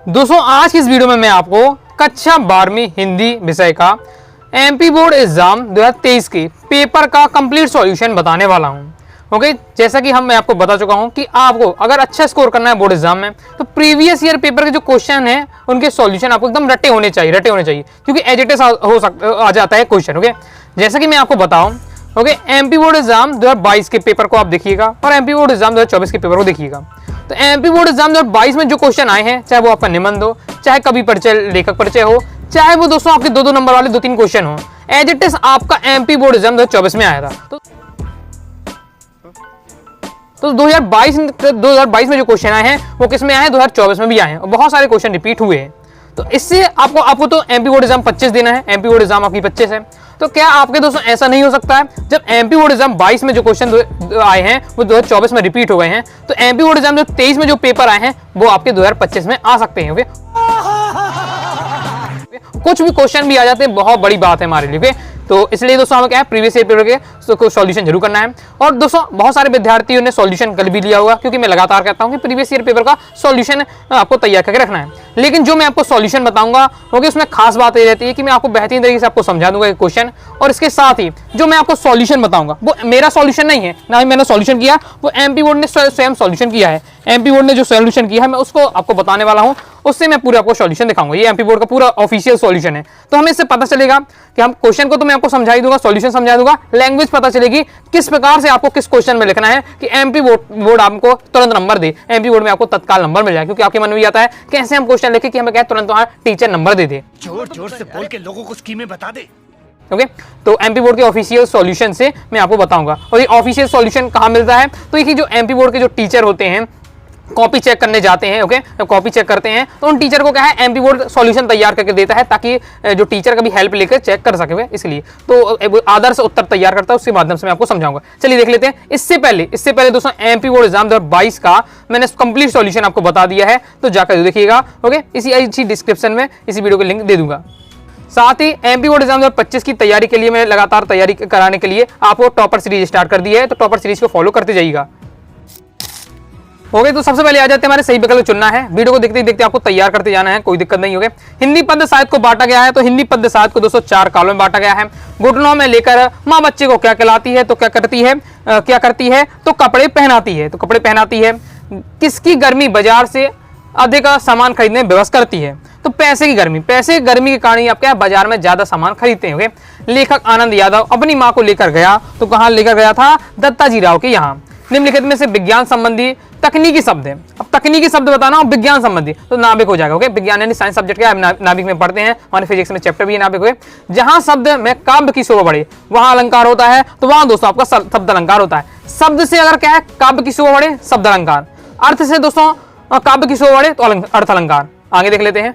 दोस्तों आज की इस वीडियो में मैं आपको कक्षा 12वीं हिंदी विषय का एमपी बोर्ड एग्जाम 2023 के पेपर का कंप्लीट सॉल्यूशन बताने वाला हूं। ओके, जैसा कि मैं आपको बता चुका हूं कि आपको अगर अच्छा स्कोर करना है बोर्ड एग्जाम में तो प्रीवियस ईयर पेपर के जो क्वेश्चन है उनके सॉल्यूशन आपको एकदम रटे होने चाहिए क्योंकि एज इट इज आ जाता है क्वेश्चन। ओके, जैसा कि मैं आपको बताऊं, ओके, एमपी बोर्ड एग्जाम 2022 के पेपर को आप देखिएगा और एमपी बोर्ड एग्जाम 2024 के पेपर को देखिएगा। तो एमपी बोर्ड एग्जाम 2022 में जो क्वेश्चन आए हैं, चाहे वो आपका निबंध हो, चाहे कवि परिचय लेखक परिचय हो, चाहे वो दोस्तों आपके दो नंबर वाले 2-3 क्वेश्चन हो, एज इट इज आपका एमपी बोर्ड एग्जाम 2024 में आया था। तो 2022 में जो क्वेश्चन आए हैं वो किस में आए हैं, 2024 में भी आए हैं और बहुत सारे क्वेश्चन रिपीट हुए हैं। तो इससे आपको तो एमपी बोर्ड एग्जाम 25 देना है, एमपी बोर्ड एग्जाम आपकी 25 है। तो क्या आपके दोस्तों ऐसा नहीं हो सकता है जब एमपी बोर्ड एग्जाम 22 में जो क्वेश्चन आए हैं वो 2024 में रिपीट हो गए हैं, तो एमपी बोर्ड एग्जाम 23 में जो पेपर आए हैं वो आपके 2025 में आ सकते हैं। ओके, कुछ भी क्वेश्चन भी आ जाते हैं, बहुत बड़ी बात है हमारे लिए। ओके, तो इसलिए दोस्तों हमें क्या है, प्रीवियस ईयर पेपर के सॉल्यूशन जरूर करना है। और दोस्तों बहुत सारे विद्यार्थियों ने सॉल्यूशन कर भी लिया होगा, क्योंकि मैं लगातार कहता हूं कि प्रीवियस ईयर पेपर का सॉल्यूशन आपको तैयार करके रखना है। लेकिन जो मैं आपको सॉल्यूशन बताऊंगा क्योंकि उसमें खास बात ये रहती है कि मैं आपको बेहतरीन तरीके से आपको समझा दूंगा एक क्वेश्चन, और इसके साथ ही जो मैं आपको सॉल्यूशन बताऊंगा वो मेरा सॉल्यूशन नहीं है, ना ही मैंने सॉल्यूशन किया, वो एमपी बोर्ड ने स्वयं सॉल्यूशन किया है। एमपी बोर्ड ने जो सॉल्यूशन किया है मैं उसको आपको बताने वाला हूं, उससे मैं पूरा आपको सॉल्यूशन दिखाऊंगा। ये एमपी बोर्ड का पूरा ऑफिशियल सॉल्यूशन है। तो हमें इससे पता चलेगा कि हम क्वेश्चन को तो मैं आपको समझा ही दूंगा, सॉल्यूशन समझा दूंगा, लैंग्वेज पता चलेगी किस प्रकार से आपको किस क्वेश्चन में लिखना है कि एमपी बोर्ड आपको तुरंत नंबर दे, एमपी बोर्ड में आपको तत्काल नंबर मिल जाए। क्योंकि आपके मन में भी आता है कैसे हम क्वेश्चन लिखे कि हमें क्या तुरंत वहां टीचर नंबर दे दे। जोर जोर से बोल के लोगों को स्कीमें बता दे। ओके, तो एमपी बोर्ड के ऑफिशियल सॉल्यूशन से मैं आपको बताऊंगा। और ये ऑफिशियल सॉल्यूशन कहां मिलता है, तो ये जो एमपी बोर्ड के जो टीचर होते हैं कॉपी चेक करने जाते हैं, ओके, जब कॉपी चेक करते हैं तो उन टीचर को क्या है, एमपी बोर्ड सॉल्यूशन तैयार करके देता है ताकि जो टीचर का भी हेल्प लेकर चेक कर सके। इसलिए तो आदर्श उत्तर तैयार करता है, उसके माध्यम से मैं आपको समझाऊंगा। चलिए देख लेते हैं। इससे पहले दोस्तों एमपी बोर्ड एग्जाम 2022 का मैंने कंप्लीट सॉल्यूशन आपको बता दिया है, तो जाकर देखिएगा। ओके, इसी डिस्क्रिप्शन में इसी वीडियो का लिंक दे दूंगा। साथ ही एमपी बोर्ड एग्जाम 2025 की तैयारी के लिए मैं लगातार तैयारी कराने के लिए आपको टॉपर सीरीज स्टार्ट कर दी है, तो टॉपर सीरीज को फॉलो करते जाइएगा। ओके, तो सबसे पहले आ जाते हैं हमारे सही विकल्प चुनना है। वीडियो को देखते ही देखते आपको तैयार करते जाना है, कोई दिक्कत नहीं होगी। हिंदी पद्य साहित्य को बांटा गया है, तो हिंदी पद्य साहित्य को दोस्तों 4 कालों में बांटा गया है। घुटनों में लेकर माँ बच्चे को क्या कहलाती है, तो क्या करती है तो कपड़े पहनाती है, तो कपड़े पहनाती है। किसकी गर्मी बाजार से अधिक सामान खरीदने में विवश करती है, तो पैसे की गर्मी के कारण आप क्या बाजार में ज्यादा सामान खरीदते हैं। लेखक आनंद यादव अपनी माँ को लेकर गया, तो कहाँ लेकर गया था, दत्ताजी राव के यहाँ। निम्नलिखित में से विज्ञान संबंधी तकनीकी शब्द है। अब तकनीकी शब्द बताना हो विज्ञान संबंधी, तो नाभिक हो जाएगा। ओके, विज्ञान यानी साइंस सब्जेक्ट क्या है, नाभिक में पढ़ते हैं, हमारे फिजिक्स में चैप्टर भी है नाभिक। हुए जहां शब्द में काव्य की शोभा बढ़े वहां अलंकार होता है, तो वहां दोस्तों आपका शब्द अलंकार होता है। शब्द से अगर क्या है, काव्य की शोभा बढ़े, शब्द अलंकार। अर्थ से दोस्तों काव्य की शोभा बढ़े तो अर्थ अलंकार। आगे देख लेते हैं।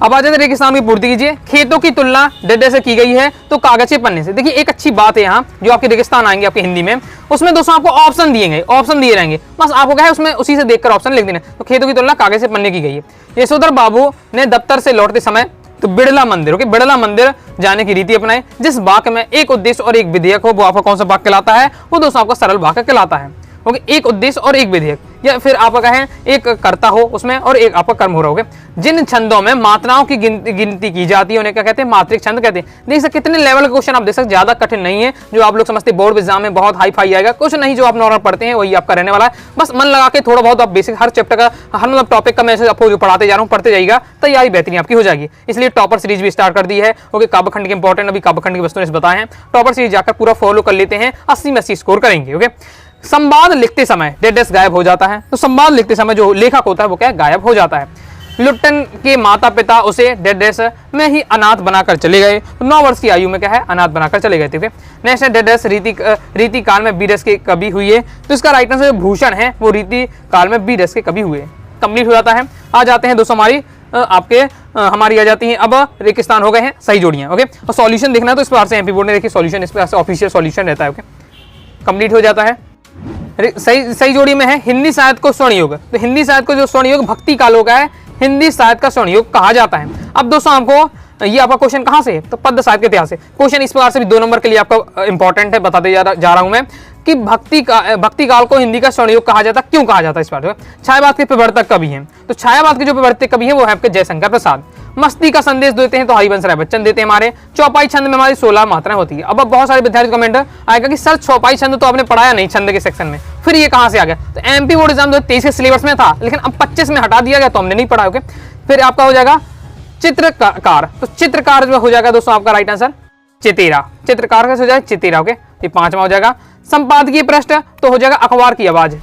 अब आ जाते हैं रेगिस्तान की पूर्ति कीजिए। खेतों की तुलना डड्डे से की गई है, तो कागज के पन्ने से। देखिए एक अच्छी बात है यहाँ, जो आपके रेगिस्तान आएंगे आपकी हिंदी में, उसमें दोस्तों आपको ऑप्शन दिए रहेंगे, बस आपको क्या है उसमें उसी से देखकर ऑप्शन लिख देना। तो खेतों की तुलना कागज से पन्ने की गई है। यशोधर बाबू ने दफ्तर से लौटते समय तो बिड़ला मंदिर, ओके, बिड़ला मंदिर जाने की रीति अपनाई। जिस वाक्य में एक उद्देश्य और एक विधेयक हो वो आपका कौन सा वाक्य कहलाता है, वो दोस्तों आपका सरल वाक्य कहलाता है। ओके, एक उद्देश्य और एक विधेयक, या फिर आपका कहें एक कर्ता हो उसमें और एक आपका कर्म हो रहा होगा। जिन छंदों में मात्राओं की गिनती की जाती है उन्हें क्या कहते हैं, मात्रिक छंद कहते हैं। देख सकते कितने लेवल के क्वेश्चन आप देख सकते, ज्यादा कठिन नहीं है जो आप लोग समझते बोर्ड एग्जाम में बहुत हाई फाई आएगा, कुछ नहीं, जो आप नॉर्मल पढ़ते हैं वही आपका रहने वाला है। बस मन लगा के थोड़ा बहुत आप बेसिक हर चैप्टर का हर मतलब टॉपिक का मैं आपको जो पढ़ाते जा रहा हूँ पढ़ते जाइएगा, तैयारी बेहतरीन आपकी हो जाएगी। इसलिए टॉपर सीरीज भी स्टार्ट कर दी है। ओके, काव्यखंड के इंपॉर्टेंट अभी काव्यखंड की वस्तुएं बताए हैं, टॉपर सीरीज जाकर पूरा फॉलो कर लेते हैं, 80 में 80 स्कोर करेंगे। ओके, संवाद लिखते समय डेडेस गायब हो जाता है, तो संवाद लिखते समय जो लेखक होता है वो क्या गायब हो जाता है। लुट्टन के माता पिता उसे डेडेस में ही अनाथ बनाकर चले गए, तो 9 वर्ष की आयु में क्या है अनाथ बनाकर चले गए थे। नेक्स्ट है डेडेस रीति काल में बीरस के कवि हुए, तो इसका राइट आंसर भूषण है, वो रीति काल में बीरस के कवि हुए। कंप्लीट हो जाता है। आ जाते हैं दोस्तों हमारी आ जाती हैं अब रेगिस्तान हो गए हैं सही जोड़ियां। ओके, और सॉल्यूशन देखना है तो इस प्रकार से एमपी बोर्ड ने देखिए सॉल्यूशन इस प्रकार से ऑफिशियल सॉल्यूशन रहता है। ओके, कंप्लीट हो जाता है। सही जोड़ी में है हिंदी साहित्य को स्वर्ण युग, तो हिंदी साहित्य को जो स्वर्ण युग भक्ति कालों का है, हिंदी साहित्य का स्वर्ण युग कहा जाता है। अब दोस्तों आपको ये आपका क्वेश्चन कहाँ से है, तो पद्य साहित्य के इतिहास से। क्वेश्चन इस प्रकार से भी 2 नंबर के लिए आपका इंपॉर्टेंट है, बताते जा रहा हूं मैं कि भक्ति काल को हिंदी का स्वर्ण युग कहा जाता, क्यों कहा जाता है इस बारे में। छायावाद के प्रवर्तक कवि हैं, तो छायावाद के जो प्रवर्तक कवि हैं वो है आपके जयशंकर प्रसाद। मस्ती का संदेश देते हैं तो हरिवंश राय बच्चन देते हैं हमारे। चौपाई छंद में हमारी 16 मात्राएं होती है। अब बहुत सारे विद्यार्थी कमेंट आएगा कि सर चौपाई छंद तो आपने पढ़ाया नहीं छंद के सेक्शन में, फिर ये कहां से आ गया। तो एमपी बोर्ड एग्जाम 2023 के सिलेबस में था, लेकिन अब 25 में हटा दिया गया तो हमने नहीं पढ़ा। ओके, फिर आपका हो जाएगा चित्रकार, तो चित्रकार जो हो जाएगा दोस्तों आपका राइट आंसर चितेरा। चित्रकार कैसे हो जाएगा चितेरा। ओके, ये 5वां हो जाएगा। संपादकीय पृष्ठ तो हो जाएगा अखबार की आवाज,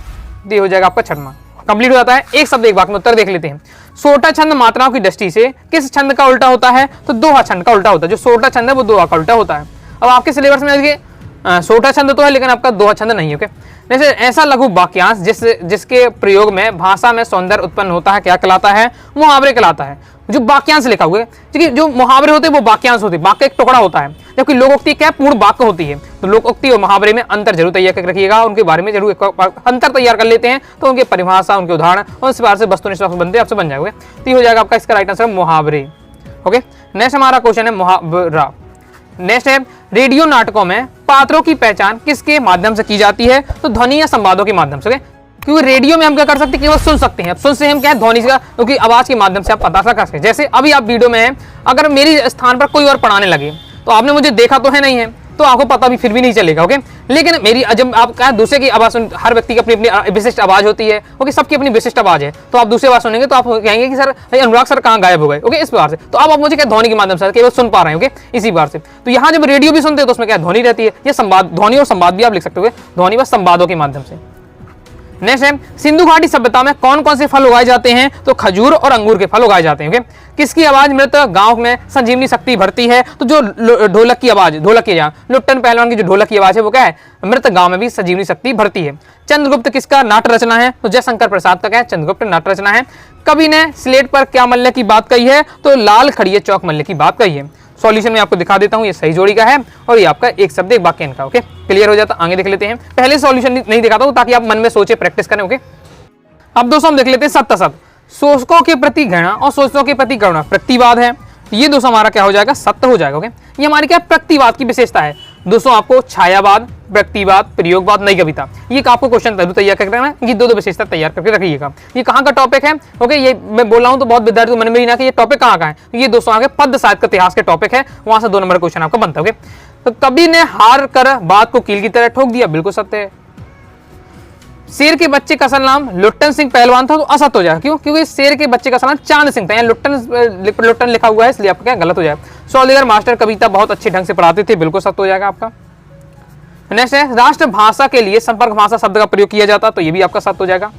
ये हो जाएगा आपका 6वां। कंप्लीट हो जाता है। एक शब्द एक वाक्य में उत्तर देख लेते हैं। सोटा छंद मात्राओं की दृष्टि से किस छंद का उल्टा होता है, तो दोहा छंद का उल्टा होता है। जो सोटा छंद है वो दोहा का उल्टा होता है। अब आपके सिलेबस में देखिए सोटा छंद तो है लेकिन आपका दोहा छंद नहीं है। ओके, जैसे ऐसा लघु वाक्यांश जिसके प्रयोग में भाषा में सौंदर्य उत्पन्न होता है क्या कहलाता है, मुहावरे कहलाता है। जो वाक्यांश लिखा हुआ है, क्योंकि जो मुहावरे होते हैं वो वाक्यांश होते हैं, वाक्य एक टुकड़ा होता है, जबकि लोकोक्ति क्या पूर्ण वाक्य होती है। तो लोकोक्ति और मुहावरे में अंतर जरूर तैयार कर रखिएगा, उनके बारे में जरूर अंतर तैयार कर लेते हैं तो उनकी परिभाषा, उनके उदाहरण और इस बार से वस्तुनिष्ठ बनते आपसे बन जाएंगे। तो हो जाएगा आपका इसका राइट आंसर मुहावरे। ओके, नेक्स्ट हमारा क्वेश्चन है मुहावरा। नेक्स्ट है रेडियो नाटकों में पात्रों की पहचान किसके माध्यम से की जाती है, तो ध्वनि या संवादों के माध्यम से। क्योंकि रेडियो में हम क्या कर सकते हैं, केवल सुन सकते हैं। अब सुन से हम क्या है ध्वनि का, क्योंकि आवाज के माध्यम से आप पता कर सकते हैं। जैसे अभी आप वीडियो में हैं, अगर मेरी स्थान पर कोई और पढ़ाने लगे तो आपने मुझे देखा तो है नहीं है, तो आपको पता भी फिर भी नहीं चलेगा। ओके, लेकिन मेरी जब आप क्या दूसरे की आवाज सुन, हर व्यक्ति की अपनी अपनी विशिष्ट आवाज होती है। ओके, सबकी अपनी विशिष्ट आवाज है, तो आप दूसरी आवाज सुनेंगे तो आप कहेंगे कि सर अनुराग सर कहाँ गायब हो गए। ओके, इस बार से तो आप मुझे क्या ध्वनि के माध्यम से केवल सुन पा रहे हैं। ओके, इसी बार से तो यहाँ जब रेडियो भी सुनते हैं तो उसमें क्या ध्वनि रहती है, ये संवाद, ध्वनि और संवाद भी आप लिख सकते हो, ध्वनि व संवादों के माध्यम से। नेक्स्ट है सिंधु घाटी सभ्यता में कौन कौन से फल उगाए जाते हैं, तो खजूर और अंगूर के फल उगाए जाते हैं। ओके, किसकी आवाज मृत गांव में संजीवनी शक्ति भरती है, तो जो ढोलक की आवाज, ढोलक की लुट्टन पहलवान की जो ढोलक की आवाज है वो क्या है, मृत गांव में भी संजीवनी शक्ति भरती है। चंद्रगुप्त किसका नाट्य रचना है, तो जयशंकर प्रसाद का क्या है, चंद्रगुप्त नाट्य रचना है। कवि ने स्लेट पर क्या मल्ल की बात कही है, तो लाल खड़िए चौक मल्ल की बात कही है। सॉल्यूशन में आपको दिखा देता हूं, ये सही जोड़ी का है और ये आपका एक शब्द एक वाक्य इनका। ओके, क्लियर हो जाता, आगे देख लेते हैं। पहले सॉल्यूशन नहीं दिखाता हूं ताकि आप मन में सोचे, प्रैक्टिस करें। ओके, अब दोस्तों हम देख लेते हैं सत्य शब्द। शोषकों के प्रति घृणा और शोषकों के प्रति करुणा प्रतिवाद है, ये दोस्तों हमारा क्या हो जाएगा, सत्य हो जाएगा। ओके, ये हमारी क्या प्रतिवाद की विशेषता है दोस्तों। आपको छायावाद, व्यक्तिवाद, प्रयोगवाद, नई कविता, ये आपको क्वेश्चन तैयार करके रखना, ये दो विशेषता तैयार करके रखिएगा। ये कहाँ का टॉपिक है, ओके, ये मैं बोल रहा हूँ तो बहुत विद्यार्थी को मन में ही ना कि ये टॉपिक कहाँ का है। ये दोस्तों आगे पद्य साहित्य का इतिहास के टॉपिक है, वहां से 2 नंबर क्वेश्चन आपका बनता है। तो कवि ने हार कर बात को कील की तरह ठोक दिया, बिल्कुल सत्य है। शेर के बच्चे का असल नाम लुट्टन सिंह पहलवान था, तो असत्य हो जाएगा। क्यों, क्योंकि शेर के बच्चे का असल नाम चांद सिंह था, यहाँ लुट्टन लिखा हुआ है इसलिए आपका क्या गलत हो जाएगा। सौदागर मास्टर कविता बहुत अच्छे ढंग से पढ़ाते थे, बिल्कुल सत्य हो जाएगा आपका। नेक्स्ट है राष्ट्रभाषा के लिए संपर्क भाषा शब्द का प्रयोग किया जाता, तो ये भी आपका सत्य हो जाएगा।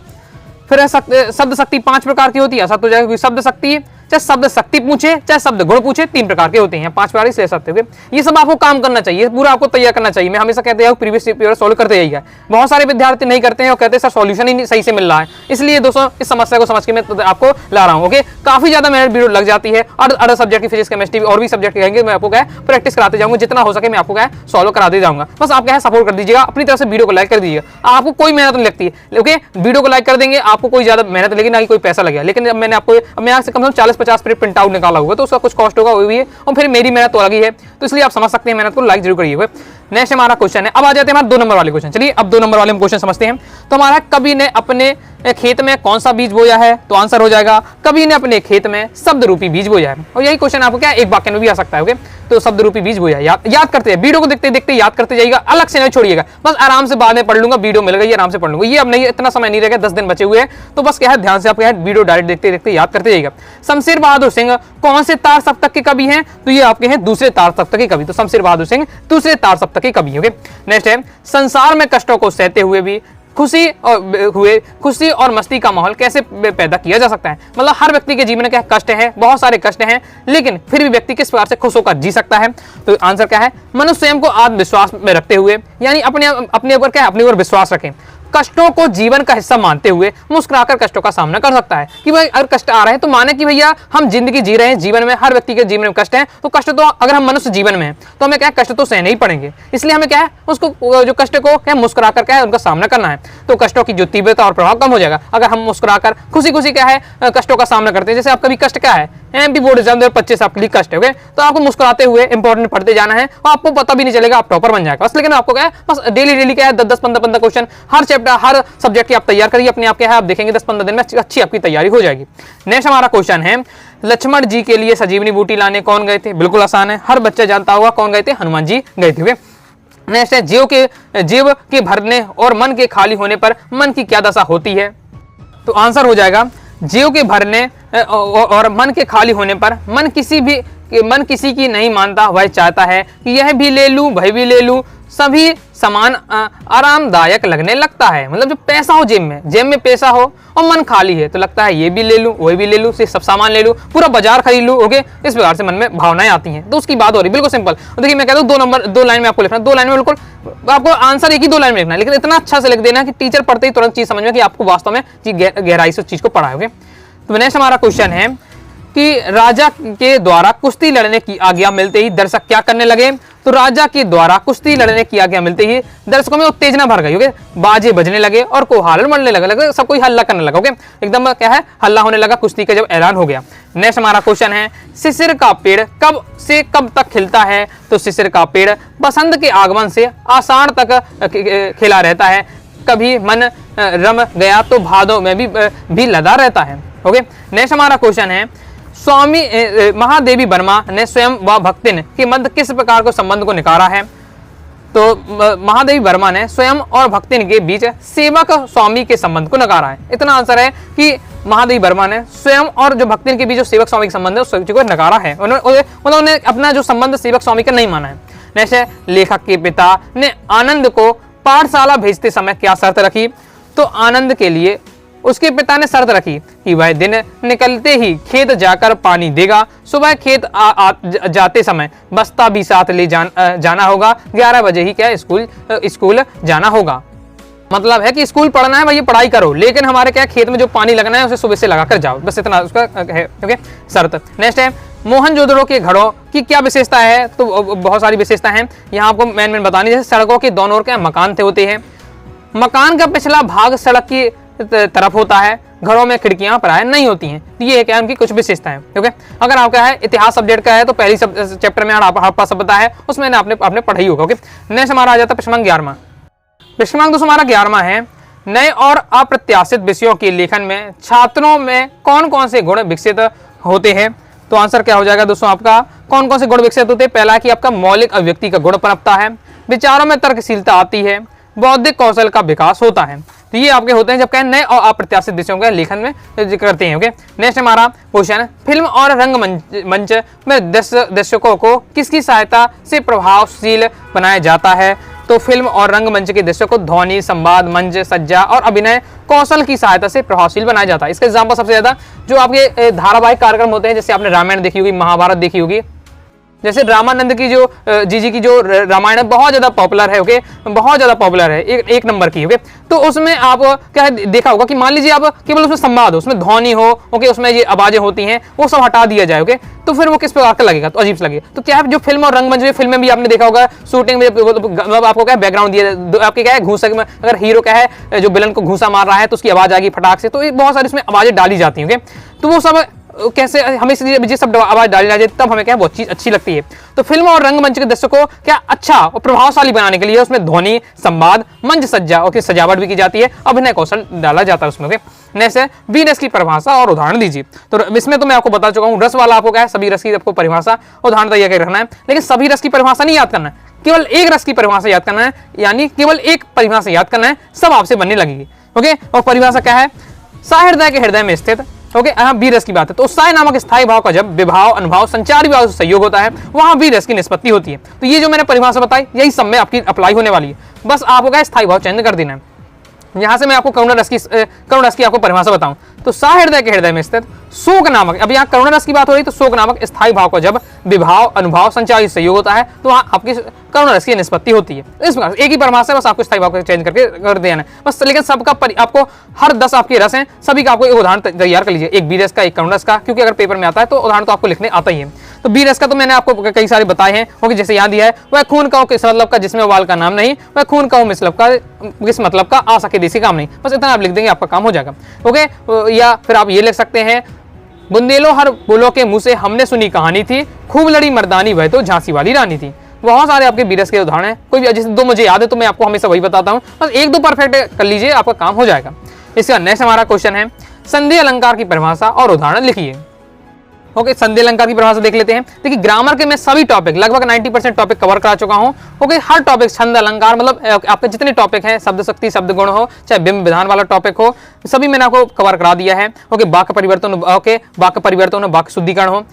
फिर शब्द शक्ति 5 प्रकार की होती है, सत्य हो जाएगा। शब्द शक्ति चाहे शब्द शक्ति पूछे चाहे शब्द गुण पूछे 3 प्रकार के होते हैं, 5 प्रकार से सकते हुए। ये सब आपको काम करना चाहिए, पूरा आपको तैयार करना चाहिए। मैं हमेशा कहते हैं प्रीवियस पेपर सॉल्व करते जाइएगा। बहुत सारे विद्यार्थी नहीं करते हैं और कहते हैं सर सॉल्यूशन ही सही से मिल रहा है, इसलिए दोस्तों इस समस्या को समझ के मैं आपको ला रहा हूँ। ओके, काफी ज्यादा मेहनत वीडियो लग जाती है, अदर सब्जेक्ट की फिजिक्स केमिस्ट्री और भी सब्जेक्ट कहेंगे, मैं आपको क्या प्रैक्टिस कराते जाऊंगा, जितना हो सके मैं आपको क्या सॉल्व कराते जाऊंगा। बस आप क्या सपोर्ट कर दीजिएगा, अपनी तरफ से वीडियो को लाइक कर दीजिएगा। आपको कोई मेहनत नहीं लगती है। ओके, वीडियो को लाइक कर देंगे, आपको कोई ज्यादा मेहनत लगी ना, कोई पैसा लगेगा। लेकिन मैंने आपको मैं यहाँ से कम से कम 40-50 प्रिंट आउट निकाला होगा तो उसका कुछ कॉस्ट होगा, वो भी है, और फिर मेरी मेहनत तो अलग ही है, तो इसलिए आप समझ सकते हैं मेहनत को, लाइक जरूर करिए। नेक्स्ट हमारा क्वेश्चन है, अब आ जाते हैं हमारे 2 नंबर वाले क्वेश्चन। चलिए अब 2 नंबर वाले क्वेश्चन समझते हैं। तो हमारा कवि ने अपने खेत में कौन सा बीज बोया है, तो आंसर हो जाएगा कवि ने अपने खेत में शब्द रूपी बीज बोया है। और यही क्वेश्चन आपको क्या एक वाक्य में भी आ सकता है। ओके, तो शब्द रूपी बीज बोया, याद करते हैं, वीडियो को देखते देखते याद करते जाइएगा, अलग से नहीं छोड़िएगा। बस आराम से बाद में पढ़ लूंगा, वीडियो मिल गई आराम से पढ़ लूंगा, ये अब नहीं, इतना समय नहीं रहेगा, 10 दिन बचे हुए हैं, तो बस क्या है ध्यान से आप क्या है वीडियो डायरेक्ट देखते देखते याद करते जाइएगा। शमशेर बहादुर सिंह कौन से तार सप्तक के कवि हैं, तो ये आपके हैं दूसरे तार सप्तक के कवि। तो शमशेर बहादुर सिंह दूसरे तार सप्तक के कवि। ओके, नेक्स्ट है संसार में कष्टों को सहते हुए भी खुशी और मस्ती का माहौल कैसे पैदा किया जा सकता है। मतलब हर व्यक्ति के जीवन में क्या कष्ट है, बहुत सारे कष्ट हैं, लेकिन फिर भी व्यक्ति किस प्रकार से खुश होकर जी सकता है। तो आंसर क्या है, मनुष्य स्वयं को आत्मविश्वास में रखते हुए, यानी अपने ऊपर क्या है, अपने ऊपर विश्वास रखें, कष्टों को जीवन का हिस्सा मानते हुए मुस्कुराकर कष्टों का सामना कर सकता है। कि भाई अगर कष्ट आ रहे हैं तो माने कि भैया हम जिंदगी जी रहे हैं, जीवन में हर व्यक्ति के जीवन में कष्ट है, तो कष्ट तो अगर हम मनुष्य जीवन में है तो हमें क्या कष्ट तो सहने ही पड़ेंगे, इसलिए हमें क्या है उसको जो कष्ट को क्या मुस्कुराकर क्या है उनका सामना करना है। तो कष्टों की जो तीव्रता और प्रभाव कम हो जाएगा अगर हम मुस्कुराकर खुशी खुशी क्या है कष्टों का सामना करते हैं। जैसे आप कभी कष्ट क्या है एमपी बोर्ड एग्जाम 2025 आपके लिए कष्ट है। ओके, तो आपको मुस्कुराते हुए इंपॉर्टेंट पढ़ते जाना है और आपको पता भी नहीं चलेगा, आप टॉपर बन जाएगा बस। लेकिन आपको क्या है, बस डेली क्या है 10 15 क्वेश्चन हर चैप्टर हर सब्जेक्ट की आप तैयार करिए अपने आप। क्या है, आप देखेंगे 10-15 दिन में अच्छी आपकी तैयारी हो जाएगी। नेक्स्ट हमारा क्वेश्चन है, लक्ष्मण जी के लिए संजीवनी बूटी लाने कौन गए थे? बिल्कुल आसान है, हर बच्चा जानता होगा कौन गए थे, हनुमान जी गए थे। नेक्स्ट है, जीव के भरने और मन के खाली होने पर मन की क्या दशा होती है? तो आंसर हो जाएगा, जीव के भरने और मन के खाली होने पर मन किसी की नहीं मानता, वह चाहता है कि यह भी ले लूं वह भी ले लूं, सभी समान आरामदायक लगने लगता है। मतलब जो पैसा हो जेब में पैसा हो और मन खाली है तो लगता है ये भी ले लूं वही भी ले लूं, सिर्फ सब सामान ले लूं, पूरा बाजार खरीद लूं। ओके, इस प्रकार से मन में भावनाएं आती हैं, तो उसकी बात हो रही है, बिल्कुल सिंपल। देखिए मैं कहता हूँ 2 लाइन में आपको लिखना, 2 लाइन में बिल्कुल आपको आंसर एक ही 2 लाइन में लिखना है, लेकिन इतना अच्छा से लिख देना कि टीचर पढ़ते ही तुरंत चीज समझ में कि आपको वास्तव में गहराई से उस चीज को पढ़ा है। ओके, तो नेक्स्ट हमारा क्वेश्चन है कि राजा के द्वारा कुश्ती लड़ने की आज्ञा मिलते ही दर्शक क्या करने लगे? तो राजा के द्वारा कुश्ती लड़ने की आज्ञा मिलते ही दर्शकों में उत्तेजना भर गई। ओके, बाजे बजने लगे और कोहाल बढ़ने लगे, सब कोई हल्ला करने लगा। ओके, एकदम क्या है, हल्ला होने लगा कुश्ती का जब ऐलान हो गया। नेक्स्ट हमारा क्वेश्चन है, शिशिर का पेड़ कब से कब तक खिलता है? तो शिशिर का पेड़ बसंत के आगमन से आषाढ़ तक खिला रहता है, कभी मन रम गया तो भादों में भी लदा रहता है। ओके, नेक्स्ट हमारा क्वेश्चन है, स्वामी महादेवी वर्मा ने स्वयं व भक्तिन के मध्य किस प्रकार को संबंध को निकारा है? तो महादेवी वर्मा ने स्वयं और भक्तिन के बीच सेवक स्वामी के संबंध को नकारा है। इतना आंसर है कि महादेवी वर्मा ने स्वयं और जो भक्तिन के बीच जो सेवक स्वामी का संबंध है उस चीज को नकारा है, उन्होंने अपना जो संबंध सेवक स्वामी का नहीं माना है। नेक्स्ट है, लेखक के पिता ने आनंद को पाठशाला भेजते समय क्या शर्त रखी? तो आनंद के लिए उसके पिता ने शर्त रखी कि वह दिन निकलते ही खेत जाकर पानी देगा, सुबह खेत जाते समय बस्ता भी साथ ले जाना होगा, 11 बजे ही क्या स्कूल जाना होगा। मतलब है कि स्कूल पढ़ना है भाई, पढ़ाई करो, लेकिन हमारे क्या खेत में जो पानी लगना है उसे सुबह से लगा कर जाओ, बस इतना उसका है। ओके, शर्त। नेक्स्ट है, मोहनजोदड़ो के घरों की क्या विशेषता है? तो बहुत सारी विशेषता है, यहाँ आपको मेन बतानी। जैसे सड़कों के दोनों ओर क्या मकान होते हैं, मकान का पिछला भाग सड़क की तरफ होता है, घरों में खिड़कियां प्राय नहीं होती हैं। तो ये क्या है उनकी कुछ विशेषताएं। ओके, अगर आपका है इतिहास सब्जेक्ट का है तो पहली चैप्टर में हड़प्पा सभ्यता है, उसमें आपने पढ़ाई होगा। ओके, नेक्स्ट हमारा आ जाता है प्रश्नांक 11वां। प्रश्नांक दोस्तों हमारा 11वां है, नए और अप्रत्याशित विषयों के लेखन में छात्रों में कौन कौन से गुण विकसित होते हैं? तो आंसर क्या हो जाएगा दोस्तों आपका, कौन कौन से गुण विकसित होते हैं? पहला है कि आपका मौलिक अभिव्यक्ति का गुण पनपता है, विचारों में तर्कशीलता आती है, बौद्धिक कौशल का विकास होता है। तो ये आपके होते हैं जब क्या नए और अप्रत्याशित विषयों का लेखन में जिक्र करते हैं। ओके, नेक्स्ट हमारा क्वेश्चन है, फिल्म और रंगमंच में दर्शकों को किसकी सहायता से प्रभावशील बनाया जाता है? तो फिल्म और रंगमंच के दृश्यों को ध्वनि, संवाद, मंच, सज्जा और अभिनय कौशल की सहायता से प्रभावशील बनाया जाता है। इसका एग्जाम्पल सबसे ज्यादा जो आपके धारावाहिक कार्यक्रम होते हैं, जैसे आपने रामायण देखी होगी, महाभारत देखी होगी, जैसे रामानंद की जो जी की जो रामायण है बहुत ज्यादा पॉपुलर है। ओके, बहुत ज्यादा पॉपुलर है, एक नंबर की। ओके, तो उसमें आप क्या देखा होगा कि मान लीजिए आप केवल उसमें संवाद हो, उसमें ध्वनि हो, ओके, उसमें ये आवाजें होती हैं, वो सब हटा दिया जाए। ओके, तो फिर वो किस प्रकार का लगेगा? तो अजीब से लगेगा। तो क्या है, जो फिल्म और रंगमंच में फिल्म में भी आपने देखा होगा, शूटिंग में मतलब आपको क्या बैकग्राउंड दिया, आपके क्या है घूसा, अगर हीरो क्या है जो विलन को घूसा मार रहा है तो उसकी आवाज आएगी फटाक से, तो बहुत सारी इसमें आवाजें डाली जाती हैं। तो वो सब कैसे हमें जिस सब आवाज डाली जाती है तब हमें क्या बहुत चीज अच्छी लगती है। तो फिल्म और रंगमंच के दृश्य को क्या अच्छा और प्रभावशाली बनाने के लिए उसमें ध्वनि, संवाद, मंच सज्जा और सजावट भी की जाती है, अभिनय कौशल डाला जाता है उसमें। नेक्स्ट है, बी रस की परिभाषा और उदाहरण दीजिए। तो इसमें तो मैं आपको बता चुका हूँ, रस वाला आपको क्या है, सभी रस की आपको परिभाषा उदाहरण तैयार कर रखना है, लेकिन सभी रस की परिभाषा नहीं याद करना है, केवल एक रस की परिभाषा याद करना है, यानी केवल एक परिभाषा याद करना है, सब आपसे बनने लगेगी। ओके, और परिभाषा क्या है, सहृदय के हृदय में स्थित। ओके, यहाँ बी रस की बात है, तो साय नामक स्थायी भाव का जब विभाव, अनुभाव, संचारी भाव से संयोग होता है वहां बी रस की निष्पत्ति होती है। तो ये जो मैंने परिभाषा बताई यही सब में आपकी अप्लाई होने वाली है, बस आपको क्या स्थायी भाव चेंज कर देना है। यहां से मैं आपको करुण रस की आपको परिभाषा बताऊं तो सहृदय के हृदय में स्थित शोक नामक, अब यहाँ करुण रस की बात हो रही तो शोक नामक स्थायी भाव का जब विभाव, अनुभाव, संचारी संयोग होता है तो वहां आपकी करुण रस की निष्पत्ति होती है। इस प्रकार एक ही परिभाषा बस आपको स्थायी भाव को चेंज करके कर देना है बस, लेकिन सबका आपको हर 10 आपके रस हैं, सभी का आपको एक उदाहरण तैयार कर लीजिए, एक बी रस का, एक करुण रस का, क्योंकि अगर पेपर में आता है तो उदाहरण तो आपको लिखने आता ही है। तो बी रस का तो मैंने आपको कई सारे बताए हैं, ओके, जैसे याद दिया है, वह खून का हो किस मतलब का जिसमें वाल का नाम नहीं, वह खून का हो किस मतलब का आ सके देसी काम नहीं, बस इतना आप लिख देंगे आपका काम हो जाएगा। ओके, या फिर आप ये लिख सकते हैं, बुंदेलो हर बोलो के मुंह से हमने सुनी कहानी थी, खूब लड़ी मर्दानी वह तो झांसी वाली रानी थी। बहुत सारे आपके बीरस के उदाहरण हैं, कोई भी जैसे दो मुझे याद है तो मैं आपको हमेशा वही बताता हूँ, बस एक दो परफेक्ट कर लीजिए आपका काम हो जाएगा। इसका नेक्स्ट हमारा क्वेश्चन है, संधि अलंकार की परिभाषा और उदाहरण लिखिए। ओके, संधि अलंकार की परिभाषा देख लेते हैं। देखिए ग्रामर के मैं सभी टॉपिक लगभग 90% टॉपिक कवर करा चुका हूँ। ओके, हर टॉपिक छंद अलंकार मतलब आपके जितने टॉपिक हैं, शब्द शक्ति शब्द गुण हो चाहे बिंब विधान वाला टॉपिक हो, सभी मैंने आपको कवर करा दिया है। ओके, वाक्य परिवर्तन, ओके वाक्य परिवर्तन हो, वाक्य शुद्धिकरण हो,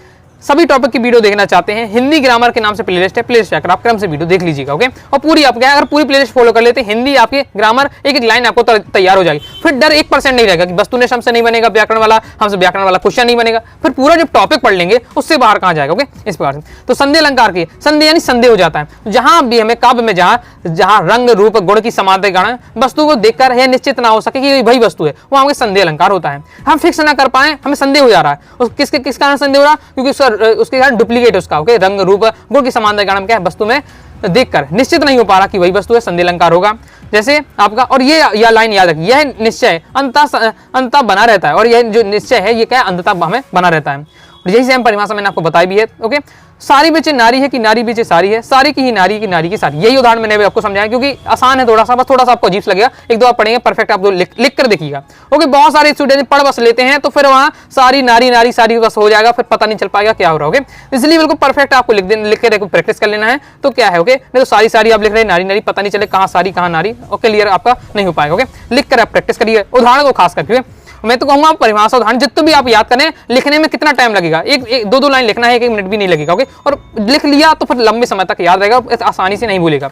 सभी टॉपिक की वीडियो देखना चाहते हैं, हिंदी ग्रामर के नाम से प्लेलिस्ट है, प्लेलिस्ट जाकर आप क्रम से वीडियो देख लीजिएगा। ओके, और पूरी आप क्या अगर पूरी प्लेलिस्ट फॉलो कर लेते हैं, हिंदी आपके ग्रामर एक एक लाइन आपको तैयार हो जाएगी। फिर डर 1% नहीं रहेगा कि वस्तुनिष्ठ हमसे नहीं बनेगा, व्याकरण वाला हमसे व्याकरण वाला क्वेश्चन नहीं बनेगा। फिर पूरा जब टॉपिक पढ़ लेंगे उससे बाहर कहाँ जाएगा। ओके, इस प्रकार से तो संधि अलंकार की संधि यानी संदेह हो जाता है, जहां भी हमें काव्य में जहां रंग रूप गुण की समानता के कारण वस्तु को देखकर यह निश्चित ना हो सके कि वही वस्तु है, वो हमें संधि अलंकार होता है। हम फिक्स ना कर पाए, हमें संदेह हो जा रहा है, किस कारण संदेह हो रहा है, क्योंकि उसके कारण डुप्लीकेट उसका, ओके रंग रूप गुण की समानता के कारण क्या है, वस्तु में देखकर निश्चित नहीं हो पा रहा कि वही वस्तु है, संधि अलंकार होगा। जैसे आपका, और ये लाइन याद रखिए, यह निश्चय अंततः बना रहता है, और यह जो निश्चय है ये क्या है, अंततः हमें बना रहता है। और यही सेम परिभाषा मैंने आपको बताई भी है। ओके, सारी बेचे नारी है कि नारी बेचे सारी है, सारी की ही नारी की नारी की सारी, यही उदाहरण मैंने भी आपको समझाया क्योंकि आसान है थोड़ा सा, बस थोड़ा सा आपको अजीब लगेगा, एक दो आप पढ़ेंगे परफेक्ट आप लिख कर देखिएगा। ओके, बहुत सारे स्टूडेंट पढ़ बस लेते हैं तो फिर वहाँ सारी नारी नारी सारी बस हो जाएगा, फिर पता नहीं चल पाएगा क्या हो रहा है। ओके, इसलिए बिल्कुल परफेक्ट आपको लिख के प्रैक्टिस कर लेना है, तो क्या है। ओके, नहीं तो सारी सारी आप लिख रहे हैं, नारी नारी पता नहीं चले कहाँ सारी कहाँ नारी, ओके क्लियर आपका नहीं हो पाएगा। ओके, लिख कर आप प्रैक्टिस करिए, उदाहरण को खास करके मैं तो कहूंगा परिभाषा उदाहरण जितने भी आप याद करें, लिखने में कितना टाइम लगेगा, एक दो लाइन लिखना है, एक मिनट भी नहीं लगेगा। ओके, और लिख लिया तो फिर लंबे समय तक याद रहेगा, आसानी से नहीं भूलेगा।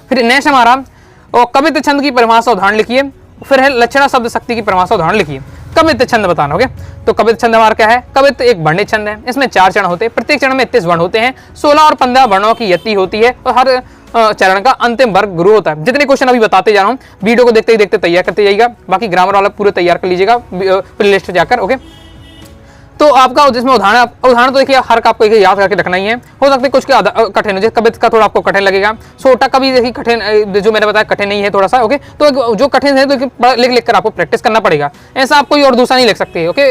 फिर नेक्स्ट हमारा कवित्व छंद की परिभाषा उदाहरण लिखिए। फिर है लक्षणा शब्द शक्ति की परिभाषा उदाहरण लिखिए। कवित्व छंद बताना। ओके, तो कवित्व छंद हमारा क्या है, कवित्व एक वर्णित छंद है, इसमें 4 चरण होते हैं, प्रत्येक चरण में 33 वर्ण होते हैं, 16 और 15 वर्णों की यति होती है, और हर चरण का अंतिम वर्ग गुरु होता है। जितने क्वेश्चन अभी बताते जा रहा हूँ, वीडियो को देखते ही देखते तैयार करते जाइएगा, बाकी ग्रामर वाला पूरे तैयार कर लीजिएगा प्लेलिस्ट जाकर। ओके, तो आपका जिसमें उदाहरण तो देखिए हर का आपको याद करके रखना ही है, हो सकता है कुछ के कठिन हो, जैसे कवित्व का थोड़ा आपको कठिन लगेगा, सोटा का भी देखिए कठिन, जो मैंने बताया कठिन नहीं है थोड़ा सा। ओके, तो जो कठिन है तो लिख कर आपको प्रैक्टिस करना पड़ेगा, ऐसा आप कोई और दूसरा नहीं लिख सकते। ओके,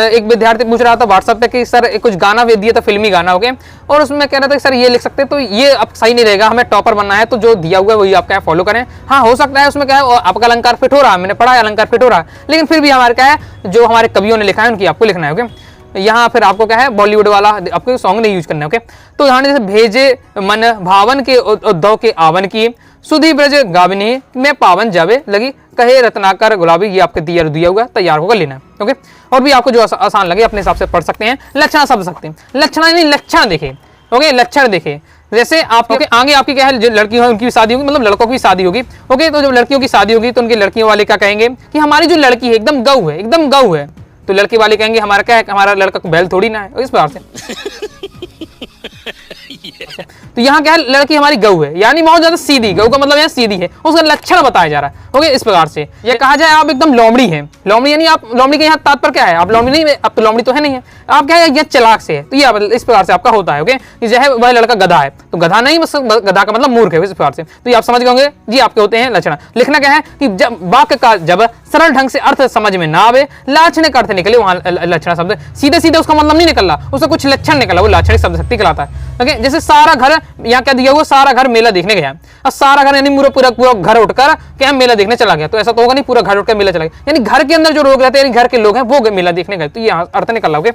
एक विद्यार्थी पूछ रहा था व्हाट्सएप पे कि सर कुछ गाना दिया था फिल्मी गाना, ओके, और उसमें कह रहा था कि सर ये लिख सकते, तो ये अब सही नहीं रहेगा, हमें टॉपर बनना है, तो जो दिया हुआ है वही आपका फॉलो करें। हाँ, हो सकता है उसमें क्या है आपका अलंकार फिट हो रहा है, मैंने पढ़ा है अलंकार फिट हो रहा है, लेकिन फिर भी हमारे क्या है जो हमारे कवियों ने लिखा है उनकी आपको लिखना है। ओके, यहाँ फिर आपको क्या है बॉलीवुड वाला आपको सॉन्ग नहीं यूज करना है। ओके, तो यहाँ जैसे भेजे मन भावन के उद्धव के आवन की, सुधी ब्रज गाविनी में पावन जावे लगी, कहे रत्नाकर गुलाबी, ये आपके दिया हुआ तैयार होकर लेना है। ओके, और भी आपको जो आसान लगे अपने हिसाब से पढ़ सकते हैं। लक्षण शब्द सकते हैं, लक्षण यानी लक्षण देखे। ओके, लक्षण देखे, जैसे आपके आगे आपकी क्या है, जो लड़की है उनकी भी शादी होगी, मतलब लड़कों की शादी होगी। ओके, तो जब लड़कियों की शादी होगी तो उनकी लड़कियों वाले क्या कहेंगे कि हमारी जो लड़की है एकदम गऊ है, एकदम गऊ है, तो लड़के वाले कहेंगे हमारा क्या है, हमारा लड़का बैल थोड़ी ना है, इस प्रकार से। तो यहाँ क्या है, लड़की हमारी गऊ है, यानी बहुत ज्यादा सीधी, गऊ का मतलब यहाँ सीधी है, उसका लक्षण बताया जा रहा है। ओके, इस प्रकार से ये कहा जाए आप एकदम लोमड़ी है, लोमड़ी यानी आप लोमड़ी के यहाँ तात्पर्य क्या है, आप लोमड़ी नहीं, अब तो लोमड़ी तो है नहीं है, आप क्या है ये चालाक से है, तो ये इस प्रकार से आपका होता है। ओके, जो है वह लड़का गधा है, तो गधा नहीं, बस गधा का मतलब मूर्ख है, इस प्रकार से। तो ये आप समझ गए जी, आपके होते हैं लक्षण। लिखना क्या है कि जब वाक्य का जब सरल ढंग से अर्थ समझ में ना आवे, लाक्षणिक अर्थ निकले, वहां लक्षण शब्द सीधे सीधे उसका मतलब नहीं निकला, उसका कुछ लक्षण निकला, वो लाक्षणिक शब्द शक्ति कहलाता है। ओके, जैसे सारा घर, यहाँ क्या दिया हुआ, सारा घर मेला देखने गया, और सारा घर यानी पूरा घर उठकर क्या मेला देखने चला गया, तो ऐसा तो होगा नहीं पूरा घर उठकर मेला चला गया, यानी घर के अंदर जो लोग रहते हैं यानी घर के लोग हैं वो मेला देखने गए, तो ये अर्थ निकल रहा।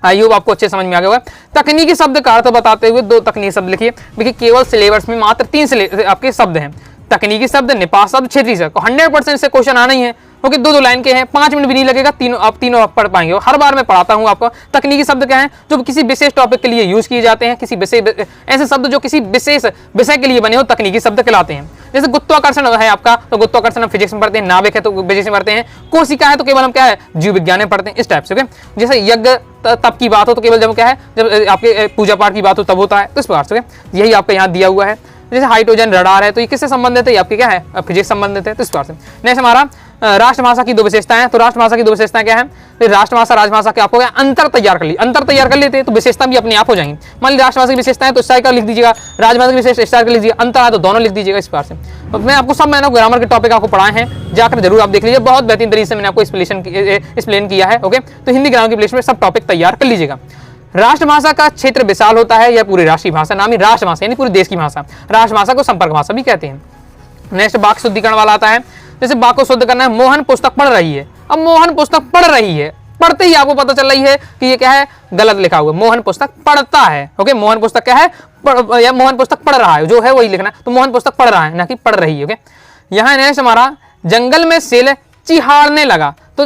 आई होप आपको अच्छे समझ में आ गया होगा। तकनीकी शब्द का अर्थ बताते हुए 2 तकनीकी शब्द लिखिए। देखिए केवल सिलेबस में मात्र 3 आपके शब्द हैं, तकनीकी शब्द, निपात शब्द, क्षेत्रीय शब्द, 100% से क्वेश्चन आना ही है। ओके, 2 लाइन के हैं, 5 मिनट भी नहीं लगेगा, तीनों आप पढ़ पाएंगे। हर बार मैं पढ़ाता हूँ आपको। तकनीकी शब्द क्या है, जो किसी विशेष टॉपिक के लिए यूज किए जाते हैं, किसी विशेष ऐसे शब्द जो किसी विशेष विषय के लिए बने हो, तकनीकी शब्द कहलाते हैं। जैसे गुरुत्वाकर्षण है आपका, तो गुरुत्वाकर्षण हम फिजिक्स में पढ़ते हैं, नाभिक है तो फिजिक्स में पढ़ते हैं, कोशिका है तो केवल हम क्या है जीव विज्ञान में पढ़ते हैं, इस टाइप से। ओके, जैसे यज्ञ तप की बात हो तो केवल जब क्या है, जब आपके पूजा पाठ की बात हो तब होता है, तो इस प्रकार से यही आपका यहाँ दिया हुआ है। जैसे हाइड्रोजन रडार है तो ये किससे संबंधित है, ये आपके क्या है फिजिक्स संबंधित है, तो इस प्रकार से। नेक्स्ट हमारा राष्ट्रभाषा की दो विशेषताएं हैं। तो राष्ट्रभाषा की दो विशेषताएं क्या है? फिर राष्ट्रभाषा राजभाषा के आपको क्या अंतर तैयार कर ली, अंतर तैयार कर लेते हैं तो विशेषता भी अपने आप हो जाएंगी। मान लीजिए राष्ट्रभाषा की विशेषताएं तो स्टार का लिख दीजिएगा, राजभाषा की विशेष स्टार का लिख दीजिएगा, अंतर है तो दोनों लिख दीजिएगा इस प्रकार से। तो मैं आपको सब मैंने ग्रामर के टॉपिक आपको पढ़ाए हैं, जाकर जरूर आप देख लीजिए, बहुत बेहतरीन तरीके से मैंने आपको एक्सप्लेन किया है। ओके, तो हिंदी ग्रामर की प्लेलिस्ट में सब टॉपिक तैयार कर लीजिएगा। राष्ट्रभाषा का क्षेत्र विशाल होता है, यह पूरी राष्ट्रीय भाषा, नाम ही राष्ट्रभाषा यानी पूरे देश की भाषा। राष्ट्रभाषा को संपर्क भाषा भी कहते हैं। नेक्स्ट वाक्य शुद्धिकरण वाला आता है। जैसे वाक्य को शुद्ध करना है, मोहन पुस्तक पढ़ रही है। अब मोहन पुस्तक पढ़ रही है, पढ़ते ही आपको पता चल रही है कि ये क्या है, गलत लिखा हुआ है। मोहन पुस्तक पढ़ता है। ओके, मोहन पुस्तक क्या है, या मोहन पुस्तक पढ़ रहा है, जो है वही लिखना है। तो मोहन पुस्तक पढ़ रहा है ना कि पढ़ रही है। ओके, यहाँ नेक्स्ट हमारा जंगल में शेर चिहाड़ने लगा। तो